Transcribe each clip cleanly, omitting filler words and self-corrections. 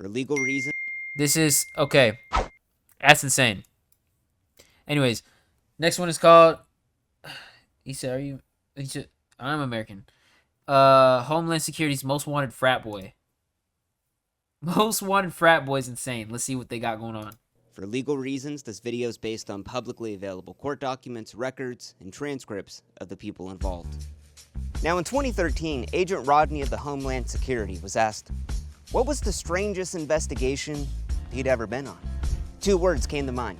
For legal reasons. This is okay. That's insane. Anyways, next one is called. He said, "Are you?" He said, "I'm American." Homeland Security's most wanted frat boy. Most wanted frat boy is insane. Let's see what they got going on. For legal reasons, this video is based on publicly available court documents, records, and transcripts of the people involved. Now, in 2013, Agent Rodney of the Homeland Security was asked, what was the strangest investigation he'd ever been on? Two words came to mind: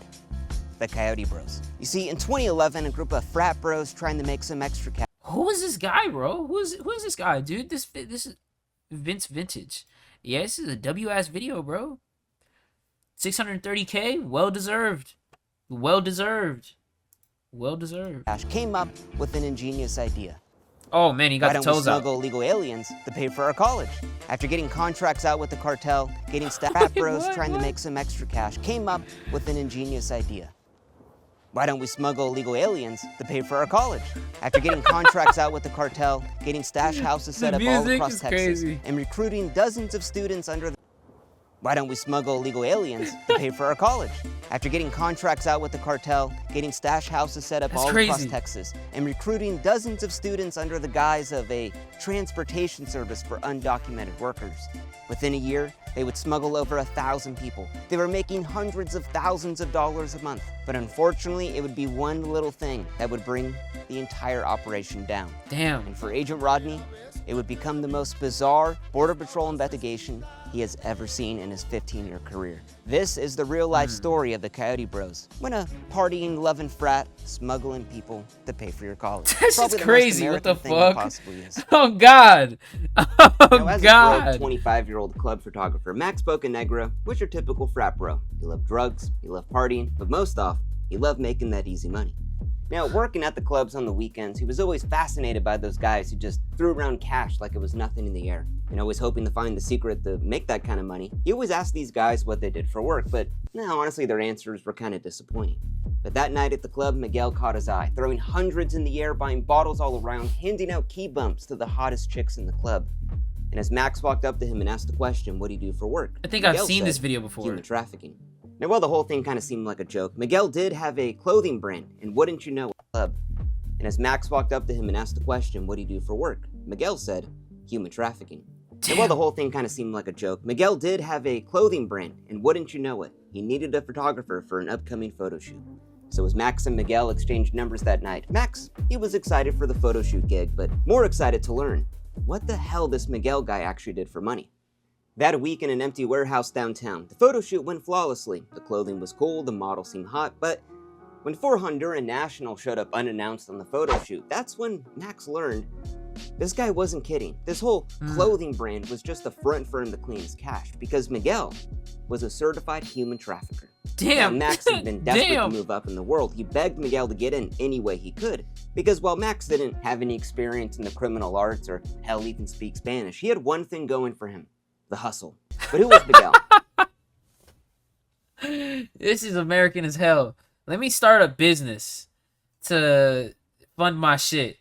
the Coyote Bros. You see, in 2011, a group of frat bros trying to make some extra cash. Who is this guy, bro? Who is this guy, dude? This is Vince Vintage. Yeah, this is a W-ass video, bro. 630K, well deserved. Well deserved. Well deserved. Came up with an ingenious idea. Oh man, he got the toes out. Why don't we smuggle illegal aliens to pay for our college? After getting contracts out with the cartel, getting frat bros trying to make some extra cash, came up with an ingenious idea. Why don't we smuggle illegal aliens to pay for our college? After getting contracts out with the cartel, getting stash houses set up all across Texas, and recruiting dozens of students under the... Why don't we smuggle illegal aliens to pay for our college? After getting contracts out with the cartel, getting stash houses set up all across Texas, and recruiting dozens of students under the guise of a transportation service for undocumented workers. Within a year, they would smuggle over 1,000 people. They were making hundreds of thousands of dollars a month. But unfortunately, it would be one little thing that would bring the entire operation down. Damn. And for Agent Rodney, it would become the most bizarre Border Patrol investigation he has ever seen in his 15-year career. This is the real-life story of the Coyote Bros. When a partying, loving frat, smuggling people to pay for your college. That's just crazy. What the fuck? Is. Oh God. Oh now, as God. a 25-year-old club photographer, Max Bocanegra was your typical frat bro. He loved drugs, he loved partying, but most off, he loved making that easy money. Now, working at the clubs on the weekends, he was always fascinated by those guys who just threw around cash like it was nothing in the air. And always hoping to find the secret to make that kind of money. He always asked these guys what they did for work, but no, honestly, their answers were kind of disappointing. But that night at the club, Miguel caught his eye, throwing hundreds in the air, buying bottles all around, handing out key bumps to the hottest chicks in the club. And as Max walked up to him and asked the question, what do you do for work? I think Miguel I've seen this video before. Human trafficking. Now, while the whole thing kind of seemed like a joke, Miguel did have a clothing brand, and wouldn't you know, a club. And as Max walked up to him and asked the question, what do you do for work? Miguel said, human trafficking. And while the whole thing kind of seemed like a joke, Miguel did have a clothing brand, and wouldn't you know it, he needed a photographer for an upcoming photo shoot. So as Max and Miguel exchanged numbers that night, Max, he was excited for the photo shoot gig, but more excited to learn what the hell this Miguel guy actually did for money. That week in an empty warehouse downtown, the photo shoot went flawlessly. The clothing was cool, the model seemed hot, but when four Honduran nationals showed up unannounced on the photo shoot, that's when Max learned this guy wasn't kidding. This whole clothing brand was just a front for him to clean his cash, because Miguel was a certified human trafficker. Damn. Now, Max had been desperate to move up in the world. He begged Miguel to get in any way he could, because while Max didn't have any experience in the criminal arts or hell even speak Spanish, he had one thing going for him: the hustle. But who was Miguel? This is American as hell. Let me start a business to fund my shit.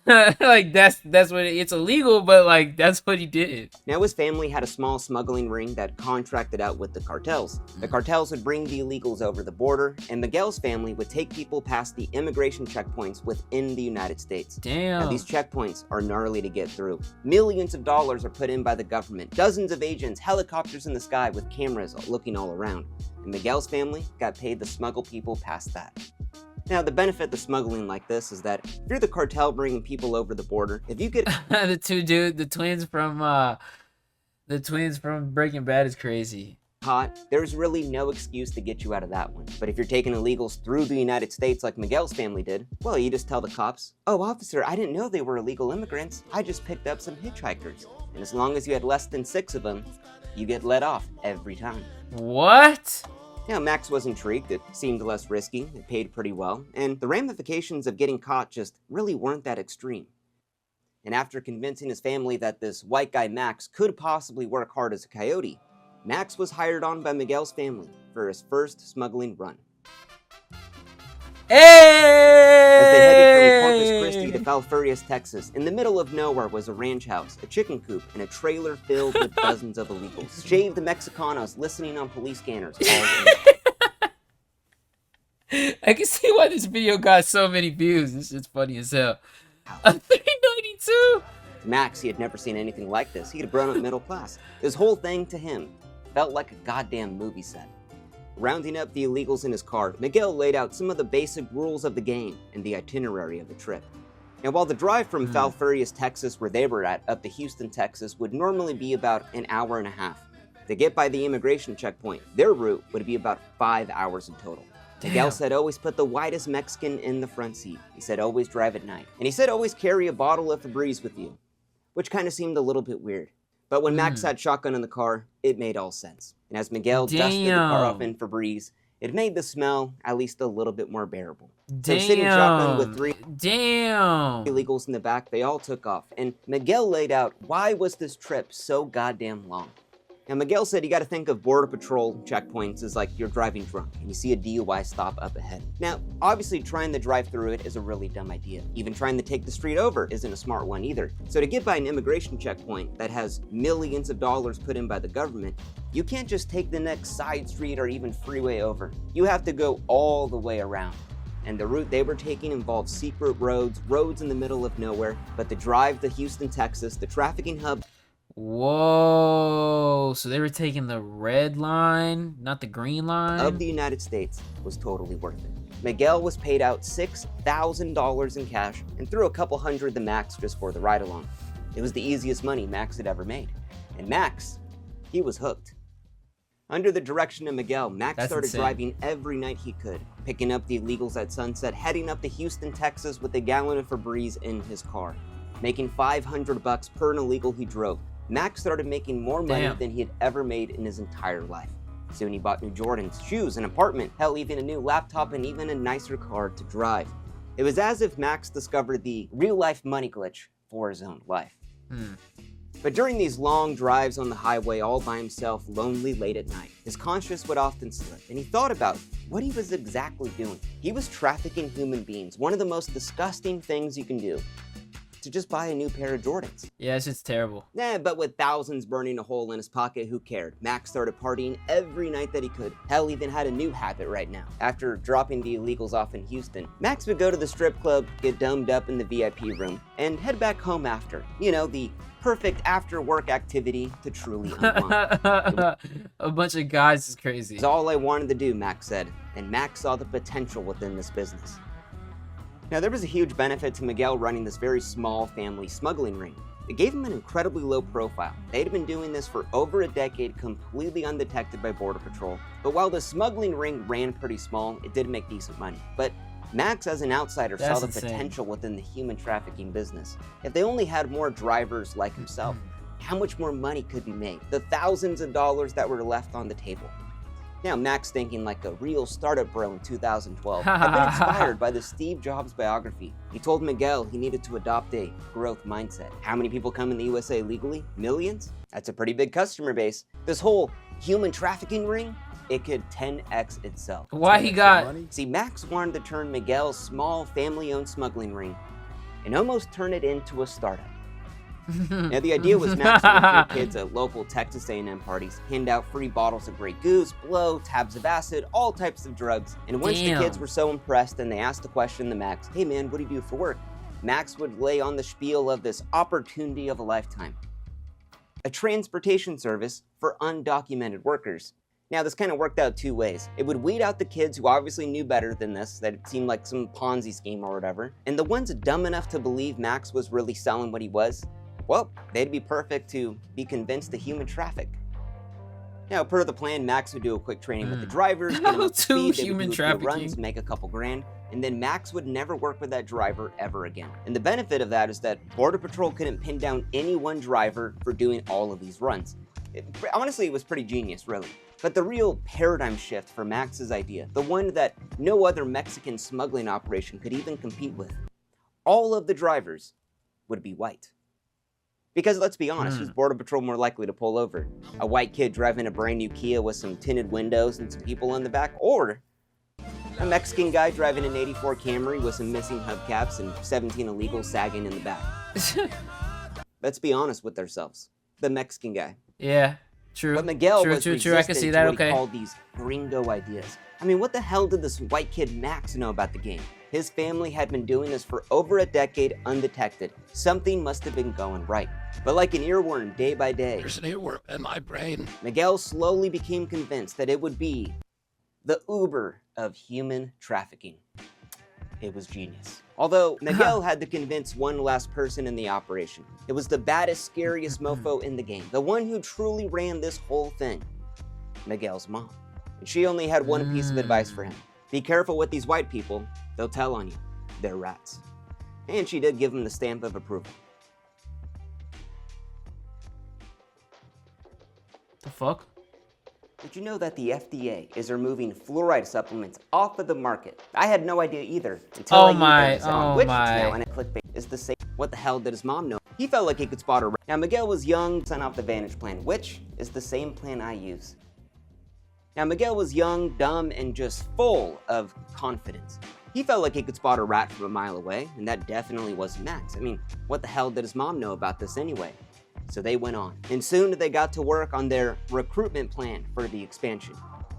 Like that's what it's illegal, but like that's what he did. Now his family had a small smuggling ring that contracted out with the cartels. The cartels would bring the illegals over the border, and Miguel's family would take people past the immigration checkpoints within the United States. Damn. Now these checkpoints are gnarly to get through. Millions of dollars are put in by the government. Dozens of agents, helicopters in the sky with cameras looking all around. And Miguel's family got paid to smuggle people past that. Now, the benefit to smuggling like this is that if you're the cartel bringing people over the border, if you get the twins from Breaking Bad is crazy. Hot, there's really no excuse to get you out of that one. But if you're taking illegals through the United States like Miguel's family did, well, you just tell the cops, oh, officer, I didn't know they were illegal immigrants. I just picked up some hitchhikers. And as long as you had less than 6 of them, you get let off every time. What? Now, Max was intrigued. It seemed less risky, it paid pretty well, and the ramifications of getting caught just really weren't that extreme. And after convincing his family that this white guy Max could possibly work hard as a coyote, Max was hired on by Miguel's family for his first smuggling run. Hey! As they headed from Corpus Christi to Falfurrias, Texas. In the middle of nowhere was a ranch house, a chicken coop, and a trailer filled with dozens of illegals. Shaved Mexicanos listening on police scanners all day. I can see why this video got so many views. This shit's funny as hell. A 392? Max, he had never seen anything like this. He had grown up middle class. This whole thing to him felt like a goddamn movie set. Rounding up the illegals in his car, Miguel laid out some of the basic rules of the game and the itinerary of the trip. Now, while the drive from Falfurrias, Texas, where they were at, up to Houston, Texas, would normally be about an hour and a half, to get by the immigration checkpoint, their route would be about 5 hours in total. Damn. Miguel said always put the whitest Mexican in the front seat. He said always drive at night. And he said always carry a bottle of Febreze with you, which kind of seemed a little bit weird. But when Max had shotgun in the car, it made all sense. And as Miguel dusted the car off in Febreze, it made the smell at least a little bit more bearable. So sitting shotgun with 3 illegals in the back, they all took off. And Miguel laid out why was this trip so goddamn long. Now, Miguel said you got to think of Border Patrol checkpoints as like you're driving drunk and you see a DUI stop up ahead. Now, obviously trying to drive through it is a really dumb idea. Even trying to take the street over isn't a smart one either. So to get by an immigration checkpoint that has millions of dollars put in by the government, you can't just take the next side street or even freeway over. You have to go all the way around. And the route they were taking involved secret roads in the middle of nowhere, but the drive to Houston, Texas, the trafficking hub, Whoa, so they were taking the red line, not the green line? Of the United States was totally worth it. Miguel was paid out $6,000 in cash and threw a couple hundred to Max just for the ride along. It was the easiest money Max had ever made. And Max, he was hooked. Under the direction of Miguel, Max started driving every night he could, picking up the illegals at sunset, heading up to Houston, Texas with a gallon of Febreze in his car, making $500 per illegal he drove. Max started making more money than he had ever made in his entire life. Soon he bought new Jordans, shoes, an apartment, hell, even a new laptop and even a nicer car to drive. It was as if Max discovered the real-life money glitch for his own life. But during these long drives on the highway all by himself, lonely late at night, his conscience would often slip, and he thought about what he was exactly doing. He was trafficking human beings, one of the most disgusting things you can do. To just buy a new pair of Jordans. Yeah, it's just terrible. But with thousands burning a hole in his pocket, who cared? Max started partying every night that he could. Hell, even had a new habit right now. After dropping the illegals off in Houston, Max would go to the strip club, get dumbed up in the VIP room, and head back home after. You know, the perfect after-work activity to truly unwind. A bunch of guys is crazy. It's all I wanted to do, Max said, and Max saw the potential within this business. Now, there was a huge benefit to Miguel running this very small family smuggling ring. It gave him an incredibly low profile. They'd been doing this for over a decade, completely undetected by Border Patrol. But while the smuggling ring ran pretty small, it did make decent money. But Max, as an outsider, saw the potential within the human trafficking business. If they only had more drivers like himself, how much more money could be made? The thousands of dollars that were left on the table. Now, Max, thinking like a real startup bro in 2012, had been inspired by the Steve Jobs biography. He told Miguel he needed to adopt a growth mindset. How many people come in the USA legally? Millions? That's a pretty big customer base. This whole human trafficking ring, it could 10x itself. Why he got? See, Max wanted to turn Miguel's small family-owned smuggling ring and almost turn it into a startup. Now, the idea was Max would take kids at local Texas A&M parties, hand out free bottles of Grey Goose, blow, tabs of acid, all types of drugs. And once the kids were so impressed and they asked the question to Max, "Hey man, what do you do for work?" Max would lay on the spiel of this opportunity of a lifetime. A transportation service for undocumented workers. Now, this kind of worked out two ways. It would weed out the kids who obviously knew better than this, that it seemed like some Ponzi scheme or whatever, and the ones dumb enough to believe Max was really selling what he was, well, they'd be perfect to be convinced to human traffic. Now, per the plan, Max would do a quick training with the drivers, get them up to speed, they would do a few runs, make a couple grand, and then Max would never work with that driver ever again. And the benefit of that is that Border Patrol couldn't pin down any one driver for doing all of these runs. Honestly, it was pretty genius, really. But the real paradigm shift for Max's idea, the one that no other Mexican smuggling operation could even compete with, all of the drivers would be white. Because let's be honest, who's Border Patrol more likely to pull over? A white kid driving a brand new Kia with some tinted windows and some people in the back? Or A Mexican guy driving an '84 Camry with some missing hubcaps and 17 illegals sagging in the back. Let's be honest with ourselves. The Mexican guy. Yeah, true. But Miguel was true. I can resistant see to that. what Okay. he called these gringo ideas. I mean, what the hell did this white kid Max know about the game? His family had been doing this for over a decade undetected. Something must have been going right. But like an earworm day by day, There's an earworm in my brain. Miguel slowly became convinced that it would be the Uber of human trafficking. It was genius. Although, Miguel had to convince one last person in the operation. It was the baddest, scariest mofo in the game. The one who truly ran this whole thing. Miguel's mom. And she only had one piece of advice for him. Be careful with these white people. They'll tell on you. They're rats. And she did give him the stamp of approval. The fuck? Did you know that the FDA is removing fluoride supplements off of the market? I had no idea either until I used it on Witch now, and clickbait is the same. What the hell did his mom know? He felt like he could spot a rat. Now Miguel was young, sign off the Vantage plan, which is the same plan I use. Now Miguel was young, dumb, and just full of confidence. He felt like he could spot a rat from a mile away, and that definitely wasn't Max. I mean, what the hell did his mom know about this anyway? So they went on, and soon they got to work on their recruitment plan for the expansion.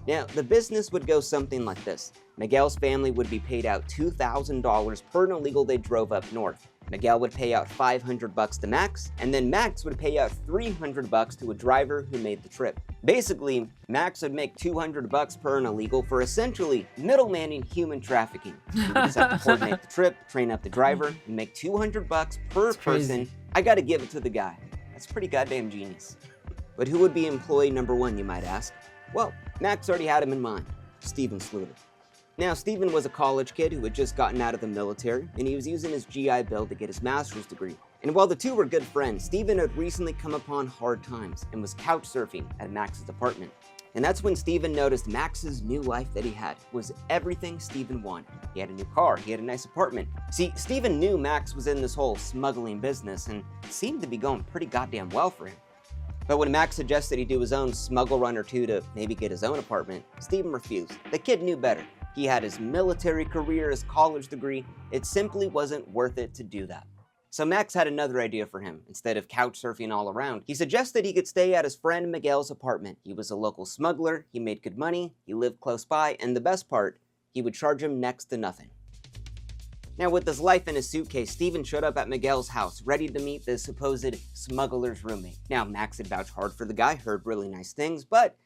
Now, the business would go something like this. Miguel's family would be paid out $2,000 per an illegal they drove up north. Miguel would pay out $500 to Max, and then Max would pay out $300 to a driver who made the trip. Basically, Max would make $200 per an illegal for essentially middlemaning human trafficking. He would just have to coordinate the trip, train up the driver, and make $200 per person. I gotta give it to the guy. That's pretty goddamn genius. But who would be employee number one, you might ask? Well, Max already had him in mind, Steven Sluter. Now, Steven was a college kid who had just gotten out of the military, and he was using his GI Bill to get his master's degree. And while the two were good friends, Steven had recently come upon hard times and was couch surfing at Max's apartment. And that's when Steven noticed Max's new life that he had was everything Steven wanted. He had a new car, he had a nice apartment. See, Steven knew Max was in this whole smuggling business and it seemed to be going pretty goddamn well for him. But when Max suggested he do his own smuggle run or two to maybe get his own apartment, Steven refused. The kid knew better. He had his military career, his college degree. It simply wasn't worth it to do that. So Max had another idea for him. Instead of couch surfing all around, he suggested he could stay at his friend Miguel's apartment. He was a local smuggler, he made good money, he lived close by, and the best part, he would charge him next to nothing. Now with his life in his suitcase, Steven showed up at Miguel's house, ready to meet the supposed smuggler's roommate. Now Max had vouched hard for the guy, heard really nice things, but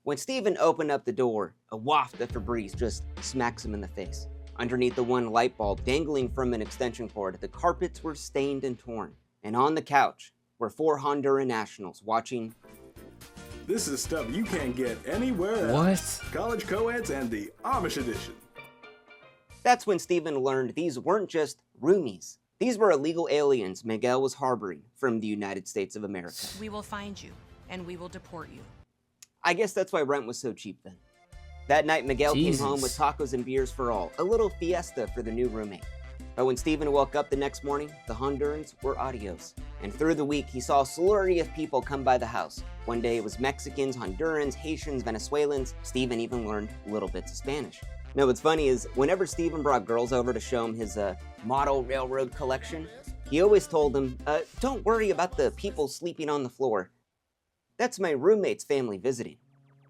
when Steven opened up the door, a waft of Febreze just smacks him in the face. Underneath the one light bulb dangling from an extension cord, the carpets were stained and torn. And on the couch were 4 Honduran nationals watching. This is stuff you can't get anywhere else. What? College co-eds and the Amish edition. That's when Steven learned these weren't just roomies. These were illegal aliens Miguel was harboring from the United States of America. We will find you, and we will deport you. I guess that's why rent was so cheap then. That night, Miguel came home with tacos and beers for all, a little fiesta for the new roommate. But when Steven woke up the next morning, the Hondurans were adios. And through the week, he saw a slurry of people come by the house. One day it was Mexicans, Hondurans, Haitians, Venezuelans. Steven even learned little bits of Spanish. Now what's funny is, whenever Steven brought girls over to show him his model railroad collection, he always told them, don't worry about the people sleeping on the floor. That's my roommate's family visiting.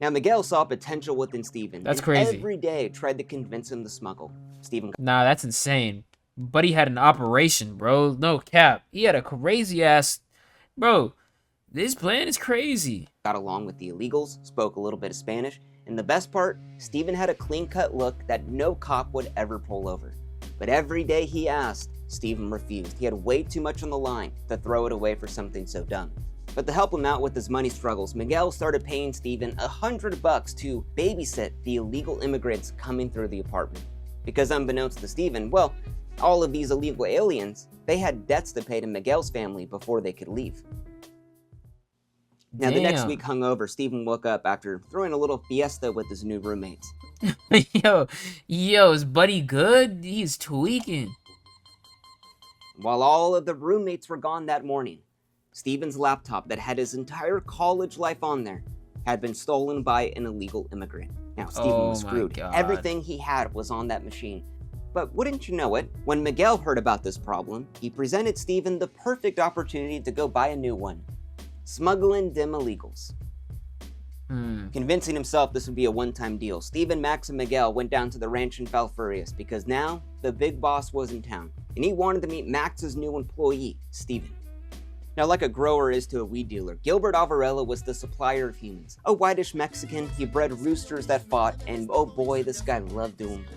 Now, Miguel saw potential within Steven. That's and crazy. Every day tried to convince him to smuggle. Steven Nah, that's insane. Buddy had an operation, bro. No cap. He had a crazy ass. Bro, this plan is crazy. got along with the illegals, spoke a little bit of Spanish, and the best part, Steven had a clean-cut look that no cop would ever pull over. But every day he asked, Steven refused. He had way too much on the line to throw it away for something so dumb. But to help him out with his money struggles, Miguel started paying Steven $100 to babysit the illegal immigrants coming through the apartment. Because unbeknownst to Steven, well, all of these illegal aliens, they had debts to pay to Miguel's family before they could leave. Now, the next week hungover, Steven woke up after throwing a little fiesta with his new roommates. Yo, is Buddy good? He's tweaking. While all of the roommates were gone that morning, Steven's laptop that had his entire college life on there had been stolen by an illegal immigrant. Now, Steven was my screwed. God. Everything he had was on that machine. But wouldn't you know it, when Miguel heard about this problem, he presented Steven the perfect opportunity to go buy a new one. Smuggling dim illegals. Convincing himself this would be a one-time deal, Steven, Max, and Miguel went down to the ranch in Falfurrias because now the big boss was in town, and he wanted to meet Max's new employee, Steven. Now, like a grower is to a weed dealer, Gilbert Alvarella was the supplier of humans. A whitish Mexican, he bred roosters that fought, and oh boy, this guy loved doing blow.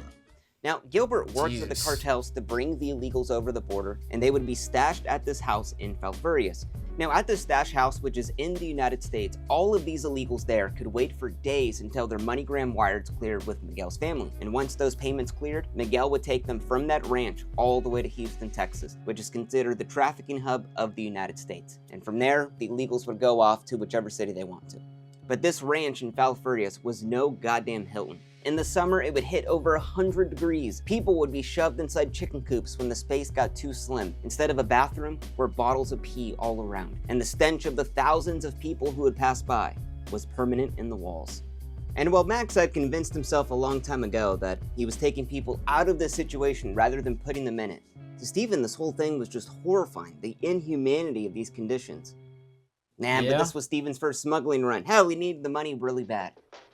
Now, Gilbert worked with the cartels to bring the illegals over the border, and they would be stashed at this house in Falfurrias. Now, at this stash house, which is in the United States, all of these illegals there could wait for days until their MoneyGram wires cleared with Miguel's family. And once those payments cleared, Miguel would take them from that ranch all the way to Houston, Texas, which is considered the trafficking hub of the United States. And from there, the illegals would go off to whichever city they want to. But this ranch in Falfurrias was no goddamn Hilton. In the summer, it would hit over 100 degrees. People would be shoved inside chicken coops when the space got too slim. Instead of a bathroom, were bottles of pee all around. And the stench of the thousands of people who would pass by was permanent in the walls. And while Max had convinced himself a long time ago that he was taking people out of this situation rather than putting them in it, to Steven, this whole thing was just horrifying, the inhumanity of these conditions. But this was Steven's first smuggling run. Hell, he needed the money really bad.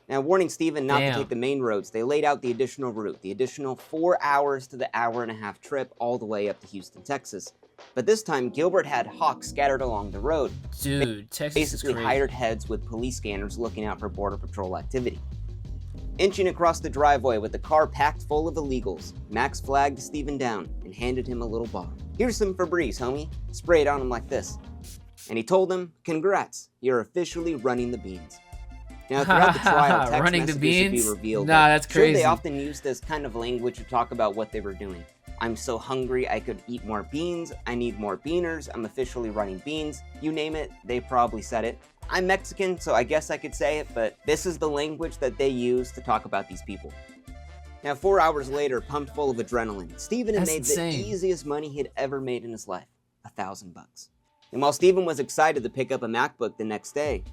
Now, warning Steven not to take the main roads, they laid out the additional route, the additional 4 hours to the hour-and-a-half trip all the way up to Houston, Texas. But this time, Gilbert had hawks scattered along the road. Dude, Texas basically is crazy. hired heads with police scanners looking out for Border Patrol activity. Inching across the driveway with the car packed full of illegals, Max flagged Steven down and handed him a little bottle. "Here's some Febreze, homie." Sprayed on him like this. And he told him, "Congrats, you're officially running the beans." Now, throughout the trial, text Running the messages beans? would be revealed. Nah, that's Sure, crazy. they often used this kind of language to talk about what they were doing. "I'm so hungry I could eat more beans. I need more beaners. I'm officially running beans." You name it, they probably said it. I'm Mexican, so I guess I could say it, but this is the language that they use to talk about these people. Now, 4 hours later, pumped full of adrenaline, Steven had made the easiest money he'd ever made in his life, $1,000. And while Steven was excited to pick up a MacBook the next day,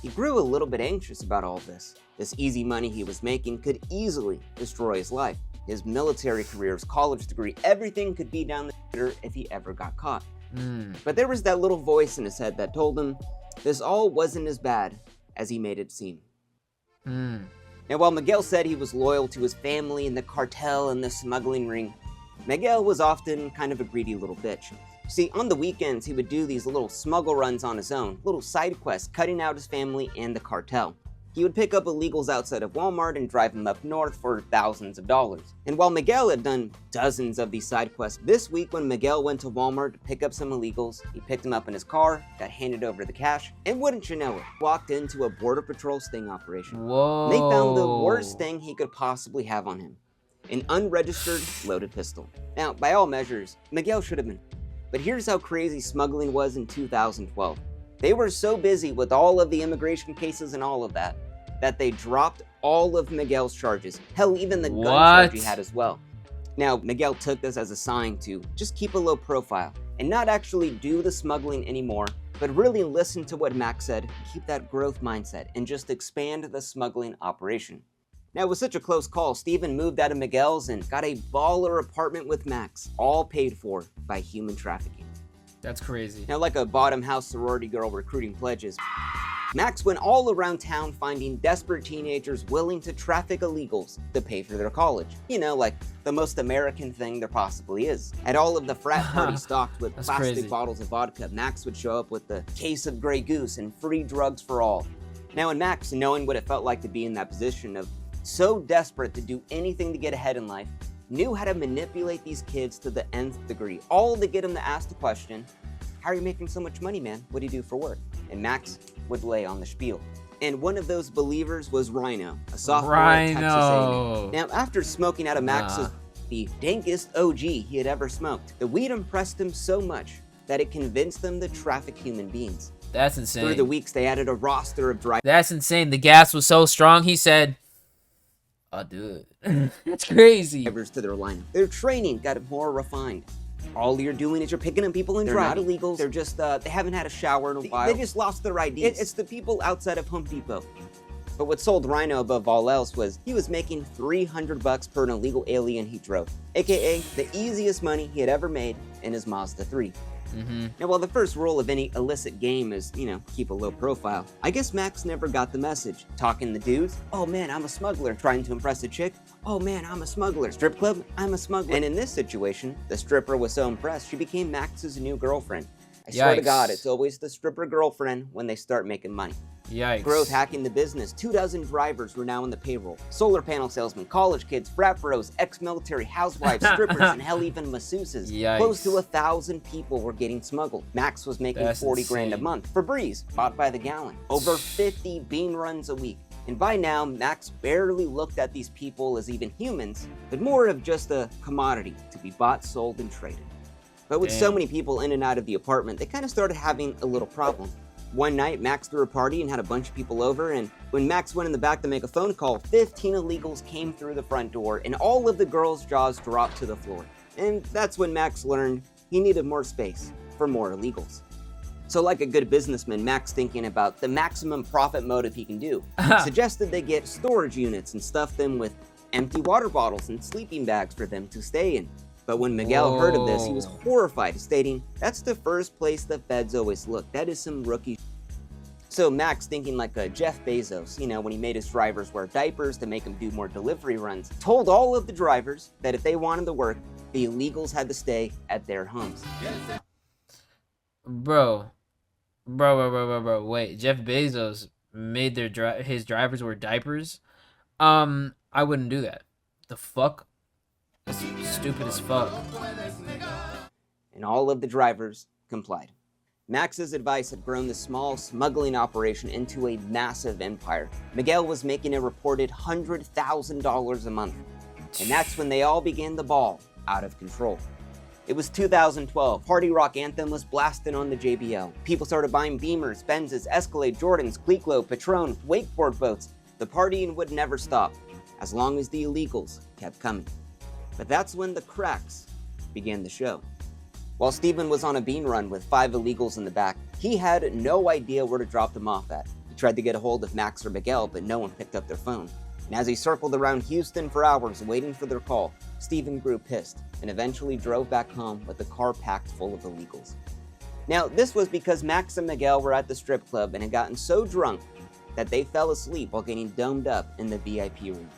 he grew a little bit anxious about all this. This easy money he was making could easily destroy his life. His military career, his college degree, everything could be down the shitter if he ever got caught. But there was that little voice in his head that told him this all wasn't as bad as he made it seem. Now, while Miguel said he was loyal to his family and the cartel and the smuggling ring, Miguel was often kind of a greedy little bitch. See, on the weekends, he would do these little smuggle runs on his own, little side quests, cutting out his family and the cartel. He would pick up illegals outside of Walmart and drive them up north for thousands of dollars. And while Miguel had done dozens of these side quests, this week when Miguel went to Walmart to pick up some illegals, he picked them up in his car, got handed over the cash, and wouldn't you know it, walked into a Border Patrol sting operation. Whoa. They found the worst thing he could possibly have on him, an unregistered loaded pistol. Now, by all measures, Miguel should have been. But here's how crazy smuggling was in 2012. They were so busy with all of the immigration cases and all of that, that they dropped all of Miguel's charges. Hell, even the gun charge he had as well. Now, Miguel took this as a sign to just keep a low profile and not actually do the smuggling anymore, but really listen to what Max said, keep that growth mindset, and just expand the smuggling operation. Now, with such a close call, Steven moved out of Miguel's and got a baller apartment with Max, all paid for by human trafficking. That's crazy. Now, like a bottom house sorority girl recruiting pledges, Max went all around town finding desperate teenagers willing to traffic illegals to pay for their college. You know, like the most American thing there possibly is. At all of the frat parties stocked with plastic bottles of vodka, Max would show up with the case of Grey Goose and free drugs for all. Now, in Max, knowing what it felt like to be in that position of so desperate to do anything to get ahead in life, knew how to manipulate these kids to the nth degree, all to get them to ask the question, "How are you making so much money, man? What do you do for work?" And Max would lay on the spiel. And one of those believers was Rhino, a sophomore at Texas A&M. Now, after smoking out of Max's the dankest OG he had ever smoked, the weed impressed him so much that it convinced them to traffic human beings. That's insane. Through the weeks, they added a roster of drivers. That's insane. The gas was so strong, he said, "I'll do it." That's crazy. To their lineup. Their training got more refined. All you're doing is you're picking up people and driving. They're not illegals. They're just, they haven't had a shower in a while. They just lost their ID. It's the people outside of Home Depot. But what sold Rhino above all else was he was making $300 per an illegal alien he drove, aka the easiest money he had ever made in his Mazda 3. Now, while the first rule of any illicit game is, keep a low profile, I guess Max never got the message. Talking the dudes, oh man, I'm a smuggler. Trying to impress a chick, oh man, I'm a smuggler. Strip club, I'm a smuggler. And in this situation, the stripper was so impressed, she became Max's new girlfriend. I swear to God, it's always the stripper girlfriend when they start making money. Yikes. Growth hacking the business. 24 drivers were now on the payroll. Solar panel salesmen, college kids, frat bros, ex-military, housewives, strippers, and hell, even masseuses. Yikes. Close to 1,000 people were getting smuggled. Max was making That's 40 grand a insane. month. Febreze, bought by the gallon. Over 50 bean runs a week. And by now, Max barely looked at these people as even humans, but more of just a commodity to be bought, sold, and traded. But with so many people in and out of the apartment, they kind of started having a little problem. One night, Max threw a party and had a bunch of people over, and when Max went in the back to make a phone call, 15 illegals came through the front door, and all of the girls' jaws dropped to the floor. And that's when Max learned he needed more space for more illegals. So like a good businessman, Max, thinking about the maximum profit motive he can do, suggested they get storage units and stuff them with empty water bottles and sleeping bags for them to stay in. But when Miguel heard of this, he was horrified, stating, that's the first place the feds always look. That is some rookie. So Max, thinking like a Jeff Bezos, when he made his drivers wear diapers to make them do more delivery runs, told all of the drivers that if they wanted to work, the illegals had to stay at their homes. Bro. Wait, Jeff Bezos made his drivers wear diapers? I wouldn't do that. The fuck? That's stupid as fuck. And all of the drivers complied. Max's advice had grown the small smuggling operation into a massive empire. Miguel was making a reported $100,000 a month. And that's when they all began to ball out of control. It was 2012. Party rock anthem was blasting on the JBL. People started buying Beamers, Benzes, Escalade, Jordans, Clicquot, Patron, wakeboard boats. The partying would never stop, as long as the illegals kept coming. But that's when the cracks began to show. While Steven was on a bean run with 5 illegals in the back, he had no idea where to drop them off at. He tried to get a hold of Max or Miguel, but no one picked up their phone. And as he circled around Houston for hours waiting for their call, Steven grew pissed and eventually drove back home with the car packed full of illegals. Now, this was because Max and Miguel were at the strip club and had gotten so drunk that they fell asleep while getting domed up in the VIP room.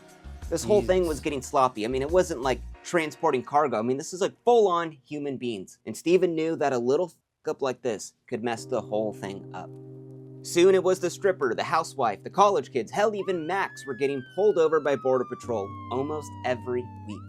This whole thing was getting sloppy. It wasn't like transporting cargo. This is like full-on human beings. And Steven knew that a little up like this could mess the whole thing up. Soon it was the stripper, the housewife, the college kids, hell, even Max were getting pulled over by Border Patrol almost every week.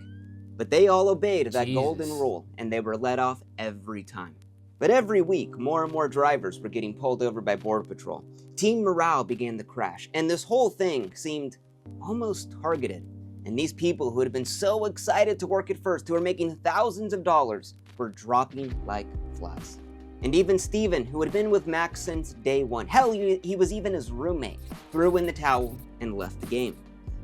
But they all obeyed that golden rule, and they were let off every time. But every week, more and more drivers were getting pulled over by Border Patrol. Team morale began to crash, and this whole thing seemed almost targeted. And these people who had been so excited to work at first, who were making thousands of dollars, were dropping like flies. And even Steven, who had been with Max since day one, hell, he was even his roommate, threw in the towel and left the game.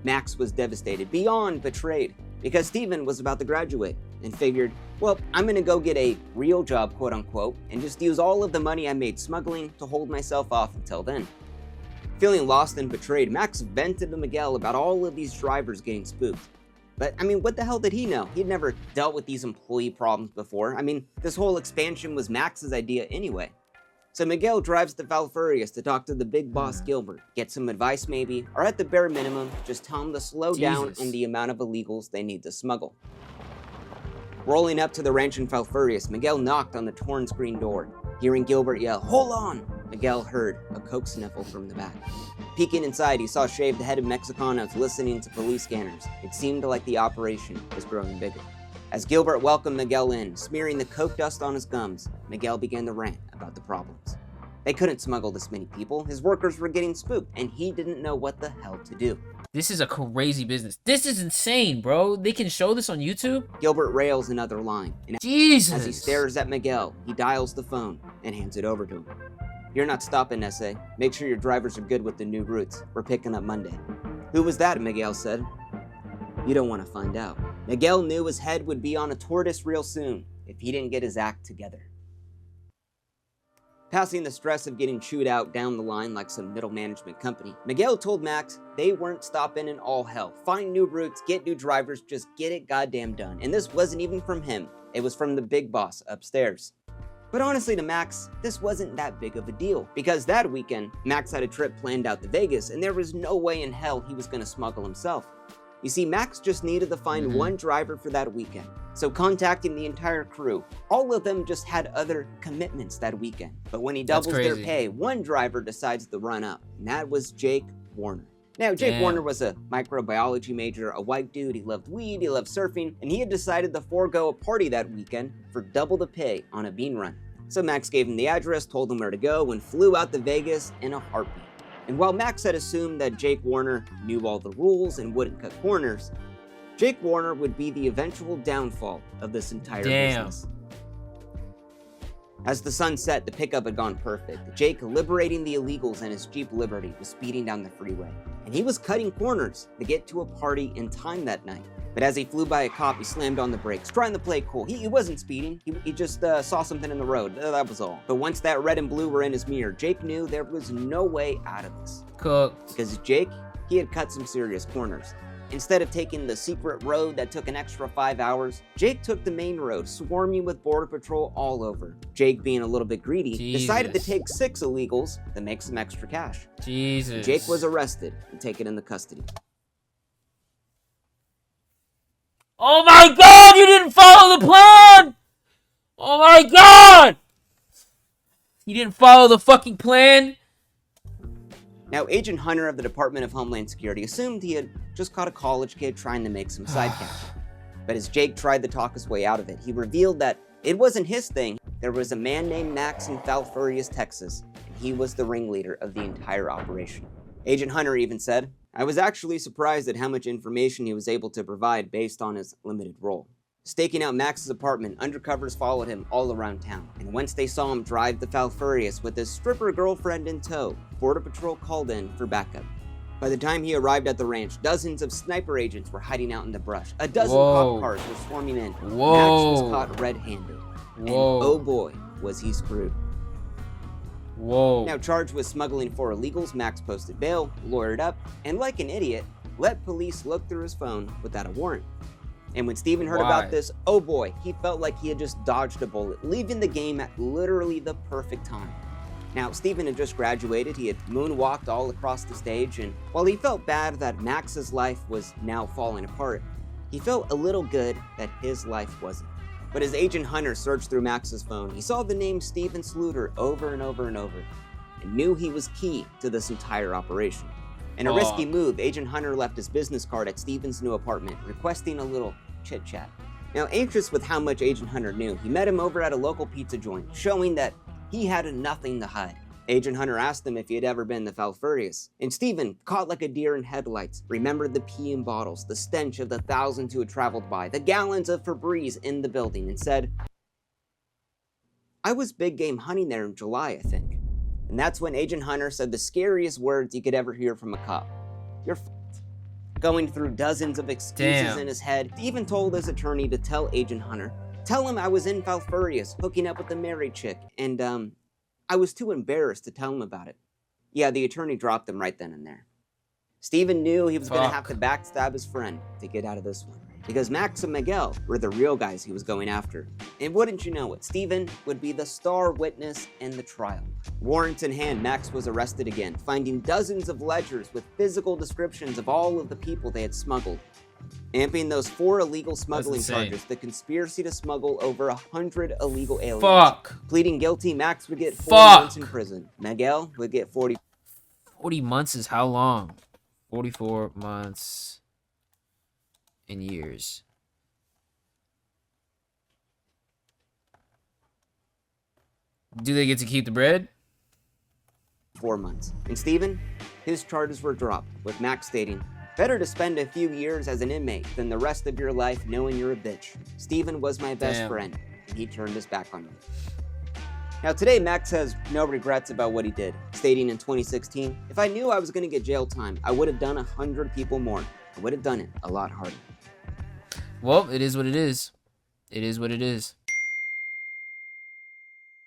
Max was devastated, beyond betrayed, because Steven was about to graduate and figured, well, I'm gonna go get a real job, quote unquote, and just use all of the money I made smuggling to hold myself off until then. Feeling lost and betrayed, Max vented to Miguel about all of these drivers getting spooked. But, what the hell did he know? He'd never dealt with these employee problems before. This whole expansion was Max's idea anyway. So Miguel drives to Falfurrias to talk to the big boss Gilbert, get some advice maybe, or at the bare minimum, just tell him to slow down on the amount of illegals they need to smuggle. Rolling up to the ranch in Falfurrias, Miguel knocked on the torn screen door. Hearing Gilbert yell, "Hold on!" Miguel heard a coke sniffle from the back. Peeking inside, he saw shaved-headed Mexicanos listening to police scanners. It seemed like the operation was growing bigger. As Gilbert welcomed Miguel in, smearing the coke dust on his gums, Miguel began to rant about the problems. They couldn't smuggle this many people, his workers were getting spooked, and he didn't know what the hell to do. This is a crazy business. This is insane, bro. They can show this on YouTube? Gilbert rails another line, and Jesus! as he stares at Miguel, he dials the phone and hands it over to him. "You're not stopping, S.A. Make sure your drivers are good with the new routes. We're picking up Monday." "Who was that?" Miguel said. "You don't want to find out." Miguel knew his head would be on a tortoise real soon if he didn't get his act together. Passing the stress of getting chewed out down the line like some middle management company, Miguel told Max they weren't stopping in all hell. Find new routes, get new drivers, just get it goddamn done. And this wasn't even from him. It was from the big boss upstairs. But honestly to Max, this wasn't that big of a deal, because that weekend, Max had a trip planned out to Vegas, and there was no way in hell he was gonna smuggle himself. You see, Max just needed to find one driver for that weekend. So contacting the entire crew, all of them just had other commitments that weekend. But when he doubles their pay, one driver decides to run up, and that was Jake Warner. Now, Jake Warner was a microbiology major, a white dude, he loved weed, he loved surfing, and he had decided to forego a party that weekend for double the pay on a bean run. So Max gave him the address, told him where to go, and flew out to Vegas in a heartbeat. And while Max had assumed that Jake Warner knew all the rules and wouldn't cut corners, Jake Warner would be the eventual downfall of this entire business. As the sun set, the pickup had gone perfect. Jake, liberating the illegals in his Jeep Liberty, was speeding down the freeway. And he was cutting corners to get to a party in time that night. But as he flew by a cop, he slammed on the brakes, trying to play cool. He wasn't speeding, he just saw something in the road, that was all. But once that red and blue were in his mirror, Jake knew there was no way out of this. Cooked. Because Jake, he had cut some serious corners. Instead of taking the secret road that took an extra 5 hours, Jake took the main road, swarming with Border Patrol all over. Jake, being a little bit greedy, decided to take 6 illegals to make some extra cash. Jake was arrested and taken into custody. Oh my god, you didn't follow the plan! Oh my god! You didn't follow the fucking plan? Now, Agent Hunter of the Department of Homeland Security assumed he had just caught a college kid trying to make some side cash. But as Jake tried to talk his way out of it, he revealed that it wasn't his thing. There was a man named Max in Falfurrias, Texas, and he was the ringleader of the entire operation. Agent Hunter even said, "I was actually surprised at how much information he was able to provide based on his limited role." Staking out Max's apartment, undercovers followed him all around town, and once they saw him drive to Falfurrias with his stripper girlfriend in tow, Border Patrol called in for backup. By the time he arrived at the ranch, dozens of sniper agents were hiding out in the brush. A dozen cop cars were swarming in. Max was caught red-handed. And oh boy, was he screwed. Now charged with smuggling 4 illegals, Max posted bail, lawyered up, and like an idiot, let police look through his phone without a warrant. And when Steven heard about this, oh boy, he felt like he had just dodged a bullet, leaving the game at literally the perfect time. Now, Steven had just graduated, he had moonwalked all across the stage, and while he felt bad that Max's life was now falling apart, he felt a little good that his life wasn't. But as Agent Hunter searched through Max's phone, he saw the name Steven Sluter over and over and over, and knew he was key to this entire operation. In a risky move, Agent Hunter left his business card at Steven's new apartment, requesting a little chit-chat. Now, anxious with how much Agent Hunter knew, he met him over at a local pizza joint, showing that he had nothing to hide. Agent Hunter asked him if he had ever been to Falfurrias, and Steven, caught like a deer in headlights, remembered the pee in bottles, the stench of the thousands who had traveled by, the gallons of Febreze in the building, and said, "I was big game hunting there in July, I think." And that's when Agent Hunter said the scariest words you could ever hear from a cop. "You're f***ed." Going through dozens of excuses in his head, he even told his attorney to tell Agent Hunter, "Tell him I was in Falfurrias, hooking up with a married chick, and I was too embarrassed to tell him about it." Yeah, the attorney dropped him right then and there. Steven knew he was going to have to backstab his friend to get out of this one, because Max and Miguel were the real guys he was going after. And wouldn't you know it, Steven would be the star witness in the trial. Warrants in hand, Max was arrested again, finding dozens of ledgers with physical descriptions of all of the people they had smuggled. Amping those 4 illegal smuggling charges, the conspiracy to smuggle over 100 illegal aliens. Pleading guilty, Max would get 40 months in prison. Miguel would get 40. 40 months is how long? 44 months in years. Do they get to keep the bread? 4 months. And Steven, his charges were dropped, with Max stating, "Better to spend a few years as an inmate than the rest of your life knowing you're a bitch. Steven was my best friend, and he turned his back on me." Now today, Max has no regrets about what he did, stating in 2016, "If I knew I was going to get jail time, I would have done 100 people more. I would have done it a lot harder." Well, it is what it is. It is what it is.